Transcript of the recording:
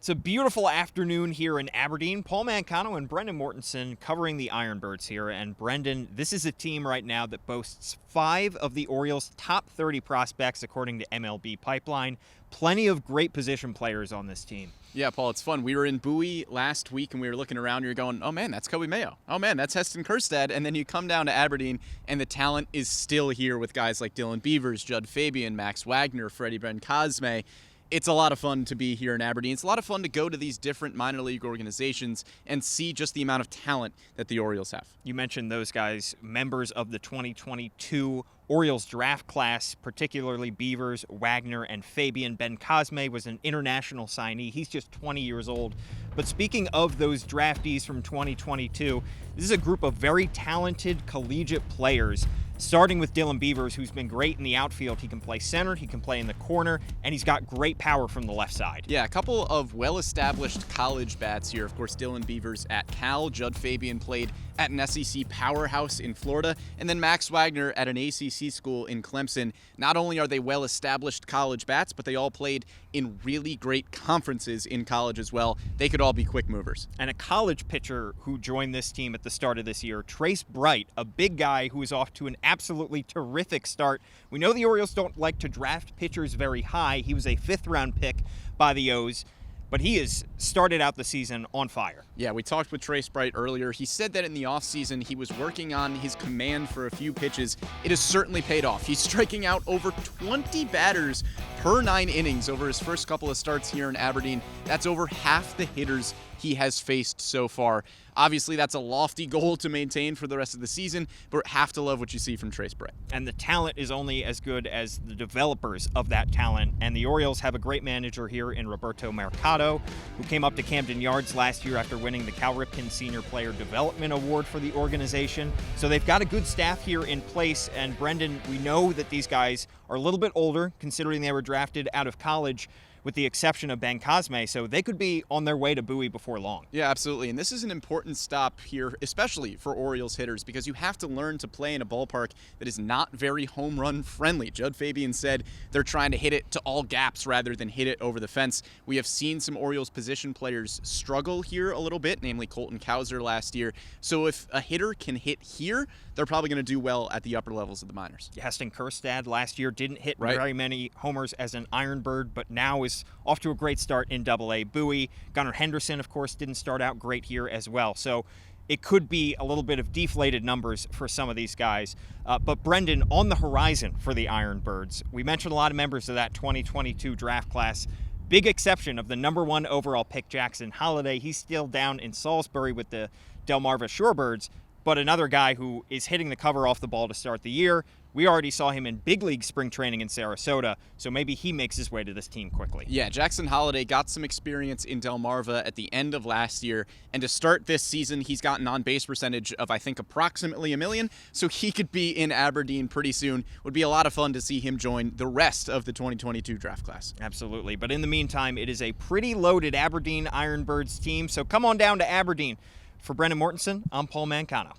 It's a beautiful afternoon here in Aberdeen. Paul Mancano and Brendan Mortensen covering the Ironbirds here. And Brendan, this is a team right now that boasts 5 of the Orioles' top 30 prospects, according to MLB Pipeline. Plenty of great position players on this team. Yeah, Paul, it's fun. We were in Bowie last week, and we were looking around, and you're going, oh, man, that's Kobe Mayo. Oh, man, that's Heston Kjerstad. And then you come down to Aberdeen, and the talent is still here with guys like Beavers, Jud Fabian, Max Wagner, Freddie Ben-Cosme. It's a lot of fun to be here in Aberdeen. It's a lot of fun to go to these different minor league organizations and see just the amount of talent that the Orioles have. You mentioned those guys, members of the 2022 Orioles draft class, particularly Beavers, Wagner, and Fabian. Ben-Cosme was an international signee. He's just 20 years old. But speaking of those draftees from 2022, this is a group of very talented collegiate players, starting with Dylan Beavers, who's been great in the outfield. He can play center, he can play in the corner, and he's got great power from the left side. Yeah, a couple of well-established college bats here. Of course, Dylan Beavers at Cal. Jud Fabian played at an SEC powerhouse in Florida, and then Max Wagner at an ACC school in Clemson. Not only are they well-established college bats, but they all played in really great conferences in college as well. They could all be quick movers. And a college pitcher who joined this team at the start of this year, Trace Bright, a big guy who is off to an absolutely terrific start. We know the Orioles don't like to draft pitchers very high. He was a 5th-round pick by the O's, but he has started out the season on fire. Yeah, we talked with Trace Bright earlier. He said that in the offseason he was working on his command for a few pitches. It has certainly paid off. He's striking out over 20 batters per 9 innings over his first couple of starts here in Aberdeen. That's over half the hitters he has faced so far. Obviously, that's a lofty goal to maintain for the rest of the season, but have to love what you see from Trace Bright. And the talent is only as good as the developers of that talent. And the Orioles have a great manager here in Roberto Mercado, who came up to Camden Yards last year after winning the Cal Ripken Senior Player Development Award for the organization. So they've got a good staff here in place. And Brendan, we know that these guys are a little bit older, considering they were drafted out of college, with the exception of Ben-Cosme, so they could be on their way to Bowie before long. Yeah, absolutely. And this is an important stop here, especially for Orioles hitters, because you have to learn to play in a ballpark that is not very home run friendly. Jud Fabian said they're trying to hit it to all gaps rather than hit it over the fence. We have seen some Orioles position players struggle here a little bit, namely Colton Cowser last year. So if a hitter can hit here, they're probably going to do well at the upper levels of the minors. Heston Kjerstad last year didn't hit very many homers as an Ironbird, but now is off to a great start in Double-A Bowie. Gunnar Henderson, of course, didn't start out great here as well. So it could be a little bit of deflated numbers for some of these guys. But Brendan, on the horizon for the Ironbirds, we mentioned a lot of members of that 2022 draft class. Big exception of the #1 overall pick, Jackson Holliday. He's still down in Salisbury with the Delmarva Shorebirds, but another guy who is hitting the cover off the ball to start the year. We already saw him in big league spring training in Sarasota, so maybe he makes his way to this team quickly. Yeah, Jackson Holliday got some experience in Delmarva at the end of last year, and to start this season, he's gotten on-base percentage of, I think, approximately 1 million, so he could be in Aberdeen pretty soon. Would be a lot of fun to see him join the rest of the 2022 draft class. Absolutely, but in the meantime, it is a pretty loaded Aberdeen Ironbirds team, so come on down to Aberdeen. For Brendan Mortensen, I'm Paul Mancano.